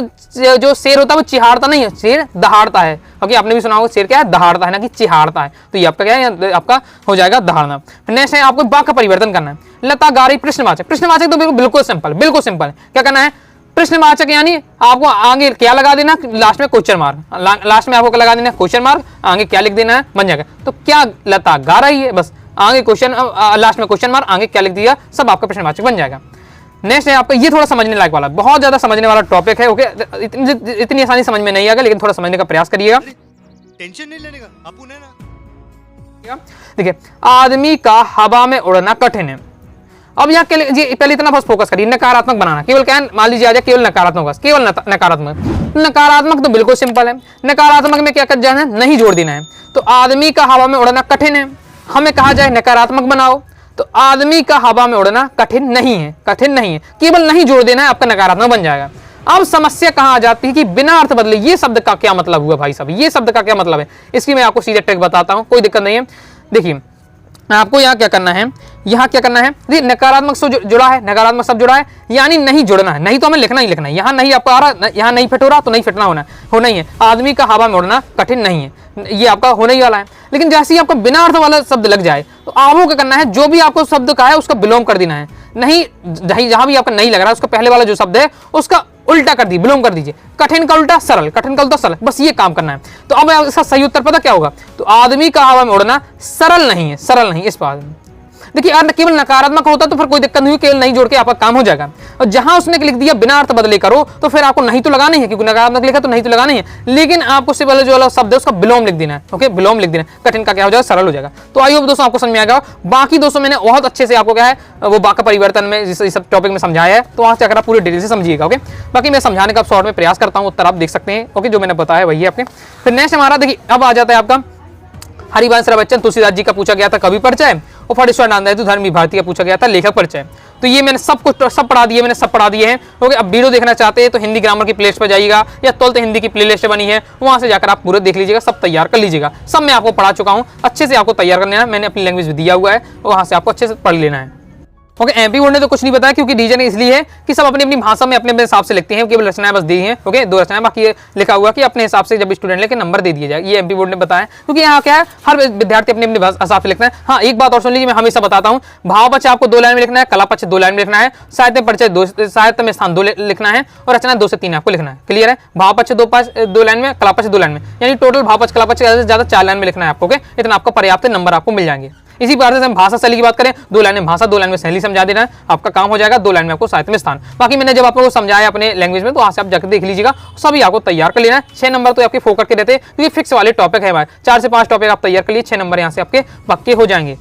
जो शेर होता है वो चिहाड़ता नहीं है, शेर दहाड़ता है। ओके, आपने भी सुना होगा शेर क्या है, दहाड़ता है ना कि चिहाड़ता है। तो ये आपका क्या है, आपका हो जाएगा दहाड़ना। नेक्स्ट है आपको वाक्य परिवर्तन करना है। लता गा रही प्रश्नवाचक। प्रश्नवाचक तो बिल्कुल सिंपल, बिल्कुल सिंपल। क्या करना है, प्रश्नवाचक यानी आपको आगे क्या लगा देना, लास्ट में क्वेश्चन मार्क, लास्ट में आपको लगा देना क्वेश्चन मार्क, आगे क्या लिख देना है, बन जाएगा। तो क्या लता गा रही है, बस आगे क्वेश्चन, लास्ट में क्वेश्चन मार्क, आगे क्या लिख दिया, सब आपका प्रश्नवाचक बन जाएगा। नेक्स्ट है आपका, ये थोड़ा समझने लायक वाला, बहुत ज्यादा समझने वाला टॉपिक है। ओके, इतनी आसानी समझ में नहीं आएगा, लेकिन थोड़ा समझने का प्रयास करिएगा। टेंशन नहीं लेने का, अपुन है ना। देखिए, आदमी का हवा में उड़ना कठिन है। अब यहाँ पहले इतना बस फोकस करिए, नकारात्मक बनाना। केवल क्या, मान लीजिए आ जाए केवल नकारात्मक, बस केवल नकारात्मक। नकारात्मक तो बिल्कुल सिंपल है। नकारात्मक में क्या कर जाना है, नहीं जोड़ देना है। तो आदमी का हवा में उड़ना कठिन है, हमें कहा जाए नकारात्मक बनाओ, तो आदमी का हवा में उड़ना कठिन नहीं है, कठिन नहीं है, केवल नहीं जोड़ देना है, आपका नकारात्मक बन जाएगा। अब समस्या कहां आ जाती है कि बिना अर्थ बदले ये शब्द का क्या मतलब हुआ भाई साहब, ये शब्द का क्या मतलब है, इसकी मैं आपको सीधे ट्रिक बताता हूं, कोई दिक्कत नहीं है। देखिए आपको यहाँ क्या करना है, यहाँ क्या करना है, नकारात्मक से जुड़ा है, नकारात्मक शब्द जुड़ा है यानी नहीं जुड़ना है, नहीं तो हमें लिखना ही लिखना है। यहाँ नहीं आपको आ रहा, यहाँ नहीं फिट हो रहा तो नहीं फिटना होना ही है। आदमी का हवा में उड़ना कठिन नहीं है, ये आपका होने ही वाला है। लेकिन जैसे ही आपका बिना अर्थ वाला शब्द लग जाए तो आपको क्या करना है, जो भी आपको शब्द का है उसका विलोम कर देना है। नहीं, जहां भी आपका नहीं लग रहा है उसका पहले वाला जो शब्द है उसका उल्टा कर दीजिए, विलोम कर दीजिए। कठिन का उल्टा सरल, कठिन का उल्टा सरल, बस ये काम करना है। तो अब इसका सही उत्तर पता क्या होगा, तो आदमी का हवा में उड़ना सरल नहीं है, सरल नहीं। इस बात में देखिए, अगर केवल नकारात्मक होता तो फिर कोई दिक्कत नहीं हुई, केवल नहीं जोड़ के आपका काम हो जाएगा। और जहां उसने लिख दिया बिना अर्थ बदले करो, तो फिर आपको नहीं तो लगाना है, क्योंकि नकारात्मक लिखा तो नहीं तो लगाना है, लेकिन आपको उससे पहले जो वाला शब्द है उसका विलोम लिख देना है। ओके, विलोम लिख देना, कठिन का क्या हो जाएगा, सरल हो जाएगा। तो आई होप दोस्तों आपको समझ में आएगा। बाकी दोस्तों मैंने बहुत अच्छे से आपको क्या है वो वाक्य परिवर्तन में इस सब टॉपिक में समझाया है, तो वहां से अगर आप पूरे डिटेल से समझिएगा। ओके, बाकी मैं समझाने का शॉर्ट में प्रयास करता हूँ, उत्तर आप देख सकते हैं। ओके, जो मैंने बताया वही है आपके। फिर नेक्स्ट हमारा देखिए, अब आ जाता है आपका हरिवंश राय बच्चन तुलसीदास जी का पूछा गया था कवि परिचय, और फटेश्वर नारायण धर्मवीर भारती का पूछा गया था लेखक परिचय। तो ये मैंने सब कुछ सब पढ़ा दिए, मैंने सब पढ़ा दिए हैं। ओके, अब वीडियो देखना चाहते हैं तो हिंदी ग्रामर की प्लेलिस्ट पर जाइएगा, या तुरंत हिंदी की प्लेलिस्ट बनी है वहां से जाकर आप पूरा देख लीजिएगा, सब तैयार कर लीजिएगा। सब मैं आपको पढ़ा चुका हूँ, अच्छे से आपको तैयार करना है, मैंने अपनी लैंग्वेज दिया हुआ है, वहां से आपको अच्छे से पढ़ लेना है। ओके, एमपी बोर्ड ने तो कुछ नहीं बताया, क्योंकि रीजन इसलिए है कि सब अपनी अपनी भाषा में अपने अपने हिसाब से लिखते हैं, केवल रचनाएं बस दी हैं। ओके, 2 रचनाएं, बाकी ये लिखा हुआ कि अपने हिसाब से जब स्टूडेंट लेके नंबर दे दिया जाए, ये एमपी बोर्ड ने बताया। क्योंकि यहाँ क्या है, हर विद्यार्थी अपने अपने हिसाब से लिखना है। हाँ, एक बात और सुन लीजिए, मैं हमेशा बताता हूँ, भाव पक्ष आपको 2 लाइन में लिखना है, कला पक्ष 2 लाइन में लिखना है, साहित्य परिचय साहित्य में स्थान 2 लिखना है, और रचना 2 से 3 आपको लिखना है। क्लियर है, भाव पक्ष 2 लाइन में, कला पक्ष 2 लाइन में, यानी टोटल भाव पक्ष कला पक्ष ज्यादा 4 लाइन में लिखना है आपको। इतना आपका पर्याप्त नंबर आपको मिल जाएंगे। इसी प्रकार से हम भाषा शैली की बात करें, 2 लाइन में भाषा, 2 लाइन में शैली समझा देना है, आपका काम हो जाएगा। 2 लाइन में आपको साहित्य में स्थान। बाकी मैंने जब आपको समझाया अपने लैंग्वेज में, तो वहां से आप जाकर देख लीजिएगा, सभी आपको तैयार कर लेना है। 6 नंबर तो आपके फोकस के रहते हैं, क्योंकि फिक्स वाले टॉपिक है हमारे। 4 से 5 टॉपिक आप तैयार कर लिए, 6 नंबर यहाँ से आपके पक्के हो जाएंगे।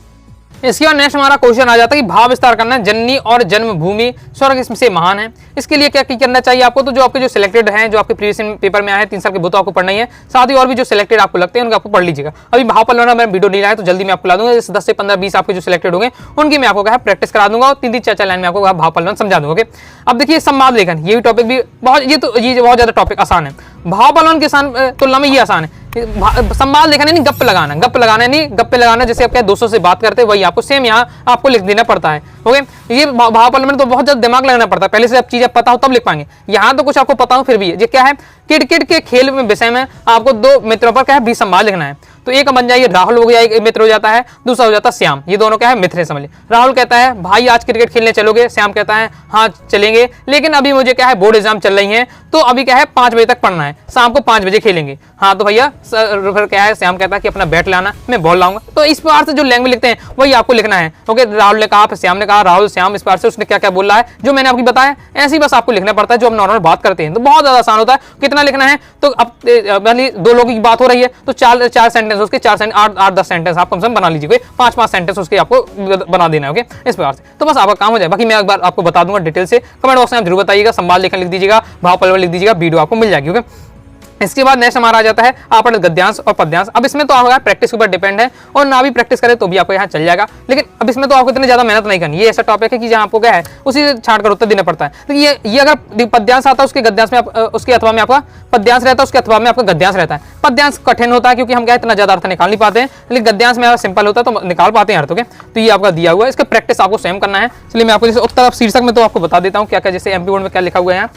इसके बाद नेक्स्ट हमारा क्वेश्चन आ जाता है कि भाव विस्तार करना है। जननी और जन्मभूमि स्वर्ग इससे महान है। इसके लिए क्या करना चाहिए आपको, तो जो आपके जो सिलेक्टेड हैं, जो आपके प्रीवियस पेपर में आए 3 साल के, वो तो आपको पढ़ना ही है। साथ ही और भी जो सिलेक्टेड आपको लगते हैं उनको आपको पढ़ लीजिएगा। अभी भाव पढ़ना मैं वीडियो नहीं लाया, तो जल्दी मैं आपको ला दूंगा। 10 से 15 20 आपके जो सिलेक्टेड होंगे उनकी मैं आपको क्या प्रैक्टिस करा दूंगा, और 3 4 लाइन में आपको भाव पढ़ना समझा दूंगा। अब देखिए, संवाद लेखन, ये भी टॉपिक भी बहुत, ये बहुत ज्यादा टॉपिक आसान है। भाव पलवन के तुलना में ये आसान है। संवाद लेखन यानी गप लगाना, गप लगाना यानी गप्पे लगाना, जैसे आप दोस्तों से बात करते हैं वही आपको सेम यहाँ आपको लिख देना पड़ता है। ओके, ये भाव पलवन में तो बहुत ज्यादा दिमाग लगाना पड़ता है, पहले से आप चीजें पता हो तब लिख पाएंगे। यहाँ तो कुछ आपको पता हो फिर भी ये क्या है, क्रिकेट के खेल में विषय में आपको 2 मित्रों पर क्या है भी संवाद लिखना है। तो एक बन जाएगी राहुल हो गया, एक मित्र हो जाता है, दूसरा हो जाता है श्याम। ये दोनों क्या है, मित्र है, समझ लिया। राहुल कहता है भाई आज क्रिकेट खेलने चलोगे, श्याम कहता है हाँ चलेंगे, लेकिन अभी मुझे क्या है बोर्ड एग्जाम चल रही है, तो अभी क्या है 5 बजे तक पढ़ना है, शाम को 5 बजे खेलेंगे। हाँ तो भैया फिर क्या है, श्याम कहता है कि अपना बैट लाना, मैं बॉल लाऊंगा। तो इस प्रकार से जो लैंग्वेज लिखते हैं वही आपको लिखना है। ओके, राहुल ने कहा, फिर श्याम ने कहा, राहुल श्याम, इस प्रकार से उसने क्या क्या बोल रहा है जो मैंने आपको बताया, ऐसे ही बस आपको लिखना पड़ता है जो हम नॉर्मल बात करते हैं। तो बहुत ज्यादा आसान होता है। कितना लिखना है, तो अब 2 लोगों की बात हो रही है तो 4 सेंटेंस उसके, 4 सेंटेंस 8-10 सेंटेंस आप कम से कम बना लीजिए, 5-5 सेंटेंस उसके आपको बना देना है। ओके, इस प्रकार से तो बस आपका काम हो जाए। बाकी मैं एक बार आपको बता दूंगा डिटेल से, कमेंट बॉक्स में आप जरूर बताइएगा, संवाद लेखन लिख दीजिएगा, भाव पलवल लिख दीजिएगा, वीडियो आपको मिल जाएगी। ओके, इसके बाद नेक्स्ट हमारा आ जाता है आपका गद्यांश और पद्यांश। अब इसमें तो आपका प्रैक्टिस के ऊपर डिपेंड है, और ना भी प्रैक्टिस करें तो भी आपको यहाँ चल जाएगा, लेकिन अब इसमें तो आपको इतनी ज्यादा मेहनत नहीं करनी। ये ऐसा टॉपिक है कि जहाँ आपको क्या है उसी से छाट कर उत्तर देना पड़ता है। तो ये अगर पद्यांश आता है उसके गद्यांश में उसके अथवा में आपका पद्यांश रहता है, उसके अथवा में आपका गद्यांश रहता है। पद्यांश कठिन होता है क्योंकि हम क्या इतना ज्यादा अर्थ निकाल नहीं पाते हैं, लेकिन गद्यांश में सिंपल होता है तो निकाल पाते हैं अर्थ। ओके, तो ये आपका दिया हुआ है, इसका प्रैक्टिस आपको स्वयं करना है। चलिए मैं आपको जैसे उत्तर शीर्षक में तो आपको बता देता हूँ क्या क्या, जैसे एमपी बोर्ड में क्या लिखा हुआ है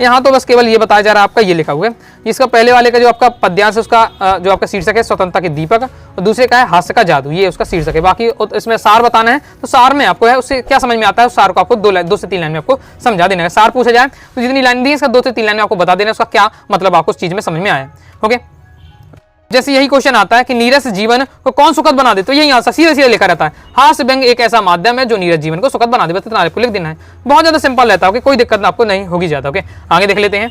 यहाँ तो बस केवल ये बताया जा रहा है आपका, ये लिखा हुआ है। इसका पहले वाले का जो आपका पद्यांश है उसका जो आपका शीर्षक है स्वतंत्रता के दीपक, और दूसरे का है हास्य का जादू, ये उसका शीर्षक है। बाकी इसमें सार बताना है तो सार में आपको है उससे क्या समझ में आता है, उस सार को आपको 2 से 3 लाइन में आपको समझा देना है। सार पूछा जाए तो जितनी लाइन दी है इसका 2 से 3 लाइन में आपको बता देना है उसका क्या मतलब आपको उस चीज में समझ में आया। ओके, जैसे यही क्वेश्चन आता है कि नीरस जीवन को कौन सुखद बना दे, तो यही आंसर सीधे सीधे लिखा रहता है, हास्य व्यंग एक ऐसा माध्यम है जो नीरस जीवन को सुखद बना दे, बस इतना आपको लिख देना है। बहुत ज्यादा सिंपल रहता है। ओके, कोई दिक्कत आपको नहीं होगी ज्यादा। ओके, आगे देख लेते हैं।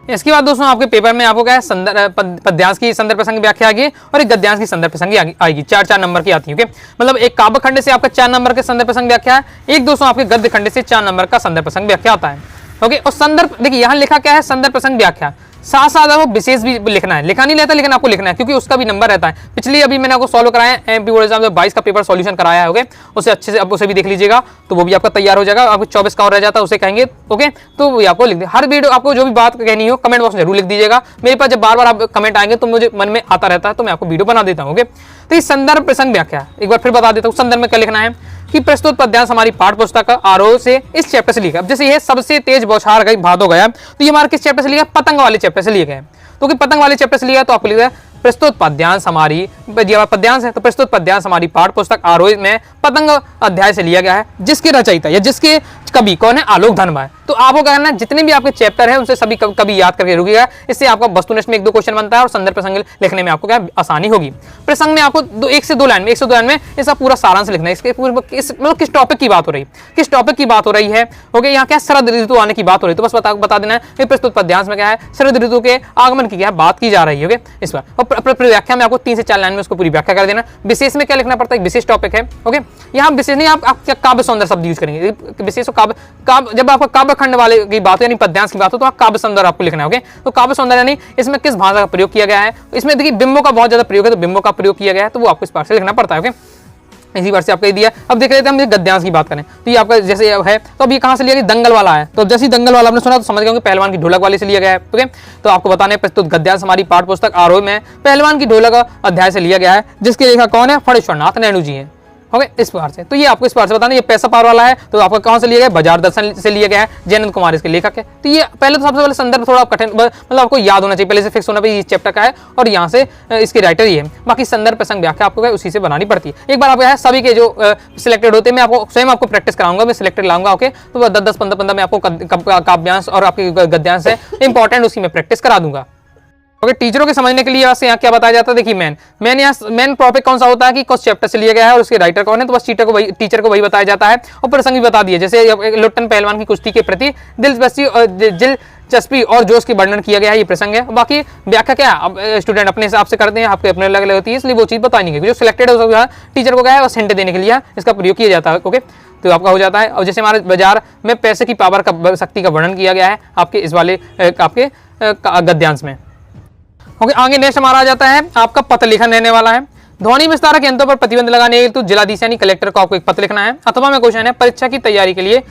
इसके बाद दोस्तों आपके पेपर में आपको क्या है पद्यांश की संदर्भ प्रसंग व्याख्या आएगी और एक गद्यांश की संदर्भ प्रसंग आएगी। 4-4 नंबर की आती है। ओके, मतलब एक काव्य खंड से आपका 4 नंबर के संदर्भ प्रसंग व्याख्या है, एक दोस्तों आपके गद्य खंड से 4 नंबर का संदर्भ प्रसंग व्याख्या आता है। ओके, और संदर्भ देखिए यहाँ लिखा क्या है, संदर्भ प्रसंग व्याख्या, साथ साथ आपको विशेष भी लिखना है, लिखा नहीं रहता लेकिन आपको लिखना है क्योंकि उसका भी नंबर रहता है। पिछली अभी मैंने आपको सॉल्व कराया है एमपी बोर्ड एग्जाम 22 का पेपर सॉल्यूशन कराया है। ओके, उसे अच्छे से आप उसे भी देख लीजिएगा तो वो भी आपका तैयार हो जाएगा। आपको 24 का और रह जाता है उसे कहेंगे। ओके, तो वो आपको लिख दे, हर वीडियो आपको जो भी बात कहनी हो कमेंट बॉक्स में जरूर लिख दीजिएगा। मेरे पास जब बार बार आप कमेंट आएंगे तो मुझे मन में आता रहता है तो मैं आपको वीडियो बना देता हूँ। ओके, तो इस संदर्भ प्रसंग व्याख्या एक बार फिर बता देता हूँ। संदर्भ में क्या लिखना है कि प्रस्तुत पद्यांश हमारी पाठ पुस्तक आरोह से इस चैप्टर से लिखा। अब जैसे ये सबसे तेज बौछार गई भादो गया, तो ये हमारे किस चैप्टर से लिखा, पतंग वाले चैप्टर से लिए गए। तो कि पतंग वाले चैप्टर से लिया तो आपको लिखा है प्रस्तुत पद्यांश हमारी, पद्यांश है तो प्रस्तुत पद्यांश हमारी पाठ पुस्तक आरोह में पतंग अध्याय से लिया गया है, जिसके रचयिता या जिसके कवि कौन है, आलोक धनवा। तो आपको क्या करना है, जितने भी आपके चैप्टर हैं उनसे सभी कभी याद करके रुकिएगा। इससे आपका वस्तुनिष्ठ में 1-2 क्वेश्चन बनता है और संदर्भ प्रसंग लिखने में आपको क्या आसानी होगी। प्रसंग में आपको 1 से 2 लाइन में इसका पूरा सारांश लिखना है। इसके मतलब किस टॉपिक की बात हो रही है, किस टॉपिक की बात हो रही है। ओके, यहाँ क्या शरद ऋतु आने की बात हो रही है तो बस बता देना है प्रस्तुत पद्यांश में क्या है, शरद ऋतु के आगमन की क्या बात की जा रही है। ओके, इस बार व्याख्या में आपको 3 से 4 लाइन में उसको पूरी व्याख्या कर देना। विशेष में क्या लिखना पड़ता है, एक विशेष टॉपिक है। ओके, यहाँ विशेष नहीं, आप क्या काव्य सौंदर्य शब्द यूज करेंगे। विशेष काव्य जब आपका काव्य खंड वाले की बात हो यानी पद्यांश की बात हो तो आप काव्य सौंदर्य आपको लिखना है। ओके, तो काव्य सौंदर्य यानी इसमें किस भाषा का प्रयोग किया गया है, इसमें देखिए बिंबों का बहुत ज्यादा प्रयोग है तो बिंबों का प्रयोग किया गया है तो वो आपको इस बार से लिखना पड़ता है। ओके, इसी बार से आपको दिया। अब देख लेते हैं हम गद्यांश की बात करें तो ये आपका जैसे है तो अब ये कहाँ से लिया गया, दंगल वाला है। तो जैसे दंगल वाला आपने सुना तो समझ गए पहलवान की ढोलक वाले से लिया गया है। ओके, तो आपको बताने प्रस्तुत गद्यांश हमारी पाठ पुस्तक आरोह में पहलवान की ढोलक अध्याय से लिया गया है, जिसके लेखक कौन है, फणेश्वरनाथ नैनू जी हैं। ओके, इस बार से तो ये आपको इस बार से बताना। ये पैसा पार वाला है तो आपका कहाँ से लिया गया, बाजार दर्शन से लिया गया है, जयनंद कुमार इसके लेखक है। तो ये पहले तो सबसे पहले संदर्भ थोड़ा कठिन मतलब आपको याद होना चाहिए, पहले से फिक्स होना चाहिए इस चैप्टर का है और यहाँ से इसके राइटर ही है। बाकी संदर्भ प्रसंग व्याख्या आपको उसी से बनानी पड़ती है। एक बार आपको सभी के जो सिलेक्टेड होते हैं मैं आपको स्वयं आपको प्रैक्टिस कराऊंगा, मैं सिलेक्टेड लाऊंगा। ओके, तो 10-15 में आपको काव्यांश और आपके गद्यांश है इंपॉर्टेंट उसकी मैं प्रैक्टिस करा दूंगा। ओके, टीचरों के समझने के लिए यहाँ क्या बताया जाता है, देखिए मेन टॉपिक कौन सा होता है कि कौन चैप्टर से लिया गया है और उसके राइटर कौन है, तो बस टीचर को वही बताया जाता है और प्रसंग भी बता दिए। जैसे लुट्टन पहलवान की कुश्ती के प्रति दिलचस्पी और जोश की वर्णन किया गया है, ये प्रसंग है। बाकी व्याख्या क्या अब स्टूडेंट अपने हिसाब से करते हैं, आपके अपने अलग अलग होती है, इसलिए वो चीज़ बतानी है। जो सिलेक्टेड है टीचर को क्या है बस हिंट देने के लिए इसका प्रयोग किया जाता है। ओके, तो आपका हो जाता है। और जैसे हमारे बाजार में पैसे की पावर का शक्ति का वर्णन किया गया है आपके इस वाले आपके गद्यांश में। ओके, आगे नेक्स्ट हमारा आ जाता है आपका पत्र लेखन रहने वाला है। ध्वनि विस्तारक के यंत्रों पर प्रतिबंध लगाने के लिए तो जिलाधीश यानी कलेक्टर को आपको एक पत्र लिखना है, अथवा में क्वेश्चन है परीक्षा की तैयारी के लिए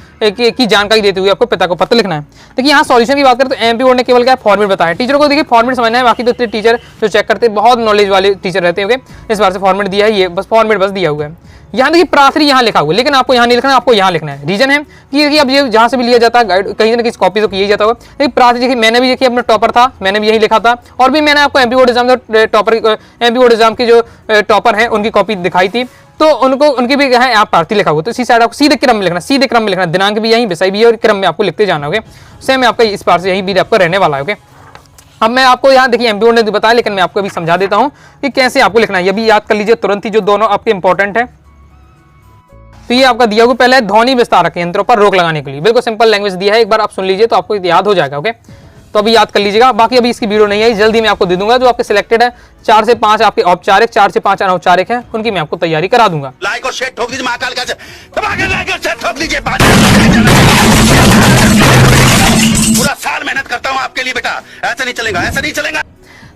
की जानकारी देते हुए आपको पिता को पत्र लिखना है। देखिए यहाँ सॉल्यूशन की बात करें तो एमपी बोर्ड ने केवल क्या फॉर्मेट बताया, टीचर को देखिए फॉर्मेट समझना है। बाकी तो टीचर जो चेक करते हैं बहुत नॉलेज वाले टीचर रहते हैं। ओके, इस बार से फॉर्मेट दिया है, ये बस फॉर्मेट बस दिया हुआ है। यहाँ देखिए प्राथरी यहाँ लिखा हुआ, लेकिन आपको यहाँ नहीं लिखना, आपको यहाँ लिखना है। रीजन है कि अब ये जहाँ से भी लिया जाता है गाइड कहीं ना कहीं कॉपी तो किया जाता होगा, लेकिन प्राथरी देखिए मैंने भी देखिए अपना टॉपर था, मैंने भी यही लिखा था, और भी मैंने आपको MP board exam topper MP board exam की जो टॉपर है उनकी कॉपी दिखाई थी, तो उनको उनकी भी है आप प्रार्थी लिखा हुआ, तो इसी साइड आपको सीधे क्रम में लिखना, सीधे क्रम में लिखना, दिनांक भी यही विषय भी है और क्रम में आपको लिखते जाना। ओके, सेम आपका इस बार से यही भी आपको रहने वाला है। ओके, अब मैं आपको यहाँ देखिए एमपी बोर्ड ने बताया, लेकिन मैं आपको अभी समझा देता हूँ कि कैसे आपको लिखना है। ये भी याद कर लीजिए तुरंत ही, जो दोनों आपके इंपॉर्टेंट है। तो ये आपका दिया हुआ पहले ध्वनि विस्तारक यंत्रों पर रोक लगाने के लिए, बिल्कुल सिंपल लैंग्वेज दिया है, एक बार आप सुन लीजिए तो आपको याद हो जाएगा। ओके, तो अभी याद कर लीजिएगा, बाकी अभी इसकी वीडियो नहीं है, जल्दी मैं आपको दे दूंगा। जो आपके सिलेक्टेड है 4 से 5 आपके औपचारिक, 4 से 5 अनौपचारिक हैं, उनकी मैं आपको तैयारी करा दूंगा। लाइक और शेयर ठोक दीजिए, महाकाल का दबा के लाइक और शेयर ठोक दीजिए। पूरा साल मेहनत करता हूँ आपके लिए बेटा, ऐसा नहीं चलेगा, ऐसा नहीं चलेगा।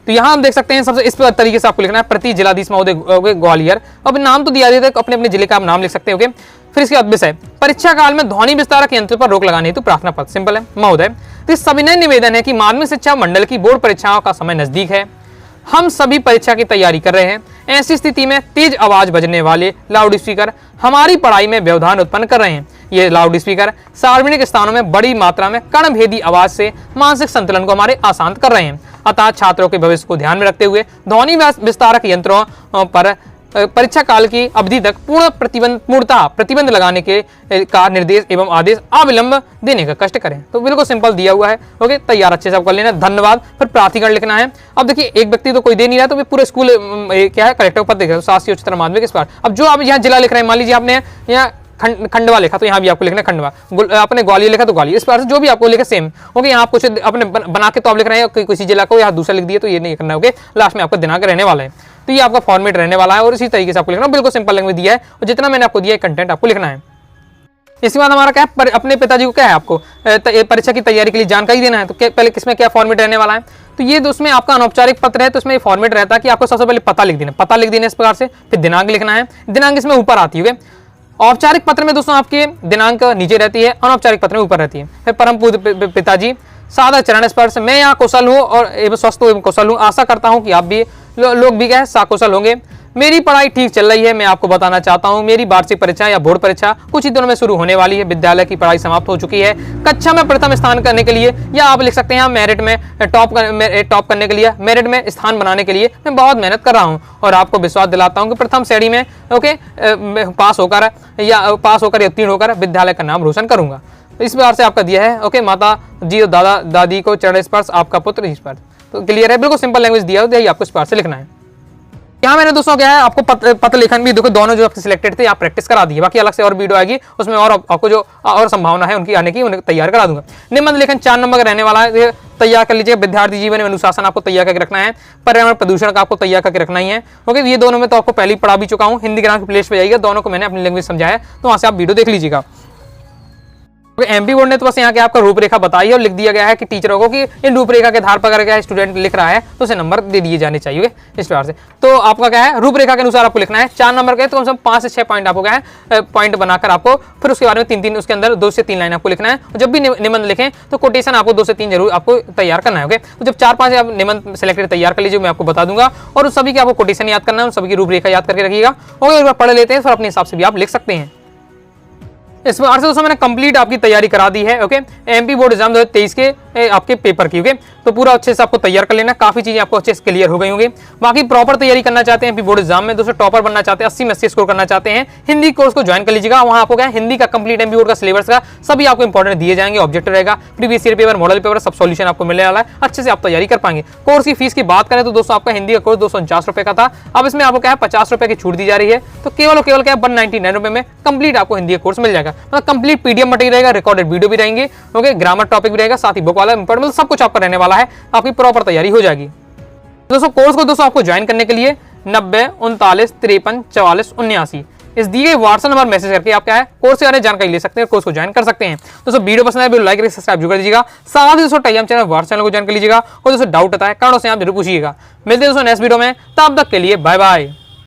तो यहाँ हम देख सकते हैं सबसे इस तरीके से आपको लिखना है, प्रति जिलाधीश महोदय ग्वालियर। अब नाम तो दिया देता है, अपने अपने जिले का आप नाम लिख सकते हो। फिर इसके बाद विषय, परीक्षा काल में ध्वनि विस्तारक यंत्र पर रोक लगाने हेतु प्रार्थना पत्र। सिंपल है महोदय, तो सविनय निवेदन है कि माध्यमिक शिक्षा मंडल की बोर्ड परीक्षाओं का समय नजदीक है, हम सभी परीक्षा की तैयारी कर रहे हैं। ऐसी स्थिति में तेज आवाज बजने वाले लाउड स्पीकर हमारी पढ़ाई में व्यवधान उत्पन्न कर रहे हैं। ये लाउड स्पीकर सार्वजनिक स्थानों में बड़ी मात्रा में कणभेदी आवाज से मानसिक संतुलन को हमारे अशांत कर रहे हैं। अतः छात्रों के भविष्य को ध्यान में रखते हुए ध्वनि विस्तारक यंत्रों पर परीक्षा काल की अवधि तक पूर्णतः प्रतिबंध लगाने के का निर्देश एवं आदेश अविलंब देने का कष्ट करें। तो बिल्कुल सिंपल दिया हुआ है। ओके, तैयार अच्छे से आप कर लेना। धन्यवाद। फिर प्रार्थीगण लिखना है। अब देखिए एक व्यक्ति तो कोई दे नहीं रहा, तो पूरे स्कूल क्या है कलेक्टर पद देख रहे हो, शासकीय उच्चतर माध्यमिक इस बार। अब जो आप यहाँ जिला लिख रहे हैं, मान लीजिए आपने यहाँ खंडवा लिखा, तो यहाँ भी आपको लिखना है खंडवा। आपने ग्वालियर लिखा तो ग्वालियर, इस प्रकार से जो भी आपको लिखे सेम। ओके, यहाँ आप कुछ अपने बना के तो आप लिख रहे हैं किसी जिला को, यहाँ दूसरा लिख दिए तो ये नहीं करना है। ओके, लास्ट में आपका दिनांक रहने वाला है, तो ये आपका फॉर्मेट रहने वाला है और इसी तरीके से आपको लिखना, बिल्कुल सिंपल लैंग्वेज दिया है और जितना मैंने आपको दिया है कंटेंट आपको लिखना है। इसके बाद हमारा क्या है, अपने पिताजी को क्या है आपको परीक्षा की तैयारी के लिए जानकारी देना है। तो पहले किसमें क्या फॉर्मेट रहने वाला है, तो ये उसमें आपका अनौपचारिक पत्र है, तो इसमें फॉर्मेट रहता है कि आपको सबसे पहले पता लिख देना इस प्रकार से, फिर दिनांक लिखना है, दिनांक इसमें ऊपर आती है। औपचारिक पत्र में दोस्तों आपके दिनांक नीचे रहती है, अनौपचारिक पत्र में ऊपर रहती है। फिर परम पूज्य पिताजी, सादा चरण स्पर्श, मैं यहाँ कुशल हूँ और एवं स्वस्थ एवं कुशल हूँ, आशा करता हूँ कि आप भी लोग भी क्या है साकुशल होंगे। मेरी पढ़ाई ठीक चल रही है, मैं आपको बताना चाहता हूँ मेरी वार्षिक परीक्षा या बोर्ड परीक्षा कुछ ही दिनों में शुरू होने वाली है, विद्यालय की पढ़ाई समाप्त हो चुकी है। कक्षा में प्रथम स्थान करने के लिए, या आप लिख सकते हैं मेरिट में टॉप करने के लिए, मेरिट में स्थान बनाने के लिए मैं बहुत मेहनत कर रहा हूँ और आपको विश्वास दिलाता हूँ कि प्रथम श्रेणी में पास होकर या उत्तीर्ण होकर विद्यालय का नाम रोशन करूंगा। इस प्रकार से आपका दिया है। ओके, माता जी और दादा दादी को चरण स्पर्श, आपका पुत्र इस पर। तो क्लियर है, बिल्कुल सिंपल लैंग्वेज दिया है, आपको इस प्रकार से लिखना है। यहाँ मैंने दोस्तों क्या है आपको पत्र लेखन भी देखो, दोनों जो आपके सिलेक्टेड थे आप प्रैक्टिस करा दी, बाकी अलग से और वीडियो आएगी उसमें और आपको जो और संभावना है उनकी आने की, उन्हें तैयार करा दूंगा। निबंध लेखन 4 नंबर का रहने वाला है, तैयार कर लीजिए। विद्यार्थी जीवन में अनुशासन आपको तैयार करके रखना है, पर्यावरण प्रदूषण का आपको तैयार करके रखना ही है। ओके, ये दोनों में तो आपको पहले ही पढ़ा भी चुका हूँ, हिंदी ग्राम की प्लेलिस्ट पे जाइएगा, दोनों को मैंने अपनी लैंग्वेज समझाया, तो वहां से आप वीडियो देख लीजिएगा। एमपी बोर्ड ने तो बस यहाँ के आपका रूपरेखा बताई है और लिख दिया गया है कि टीचरों को कि इन रूपरेखा के आधार पर अगर क्या स्टूडेंट लिख रहा है तो उसे नंबर दे दिए जाने चाहिए इस प्रकार से। तो आपका क्या है रूपरेखा के अनुसार आपको लिखना है। 4 नंबर के तो कम से कम 5 से 6 पॉइंट आपको क्या है पॉइंट बनाकर आपको फिर उसके बारे में 3-3 उसके अंदर 2 से 3 लाइन आपको लिखना है। जब भी निबंध लिखें तो कोटेशन आपको 2 से 3 जरूर आपको तैयार करना है। तो जब 4-5 आप निबंध सेलेक्टेड तैयार कर लीजिए, मैं आपको बता दूंगा और उस सभी की आपको कोटेशन याद करना है, सभी की रूपरेखा याद करके रखिएगा। और एक बार पढ़ लेते हैं फिर अपने हिसाब से भी आप लिख सकते हैं। इस बार से दोस्तों मैंने कंप्लीट आपकी तैयारी करा दी है। ओके, एमपी बोर्ड एग्जाम 2023 के आपके पेपर की। ओके, तो पूरा अच्छे से आपको तैयार कर लेना, काफी चीजें आपको अच्छे से क्लियर हो गई होंगी। बाकी प्रॉपर तैयारी करना चाहते हैं एमपी बोर्ड एग्जाम में, दोस्तों टॉपर बनना चाहते हैं, 80 में 80 स्कोर करना चाहते हैं, हिंदी कोर्स को ज्वाइन कर लीजिएगा। वहां आपको क्या हिंदी का कंप्लीट एमपी बोर्ड का सिलेबस का सभी आपको इंपॉर्टेंट दिए जाएंगे, ऑब्जेक्टिव रहेगा, previous year paper, model paper, सब सॉल्यूशन आपको मिलने वाला है, अच्छे से आप तैयारी कर पाएंगे। कोर्स की फीस की बात करें तो दोस्तों आपका हिंदी का कोर्स 249 रुपए का था, अब इसमें आपको क्या है 50 रुपए की छूट दी जा रही है, तो केवल क्या 199 रुपए में कंप्लीट आपको हिंदी का कोर्स मिल जाएगा। मतलब कंप्लीट पीडीएफ मटेरियल रहेगा, रिकॉर्डेड वीडियो भी रहेंगे, ओके, ग्रामर टॉपिक भी रहेगा, साथ ही बुक वाला इंपॉर्टेंट सब कुछ आपका रहने वाला है, आपकी प्रॉपर तैयारी हो जाएगी। दोस्तों कोर्स को दोस्तों आपको ज्वाइन करने के लिए 90 39 53 44 79 इस दिए गए व्हाट्सएप नंबर मैसेज करके आप क्या है कोर्स के बारे में जानकारी ले सकते हैं, कोर्स को ज्वाइन कर सकते हैं। दोस्तों वीडियो पसंद आए लाइक करिए, सब्सक्राइब जरूर कर दीजिएगा, साथ ही दोस्तों टेलीग्राम चैनल व्हाट्सएप चैनल को ज्वाइन कर लीजिएगा। और दोस्तों डाउट आता है कमेंट से आप जरूर पूछिएगा। मिलते हैं दोस्तों नेक्स्ट वीडियो में, तब तक के लिए बाय बाय।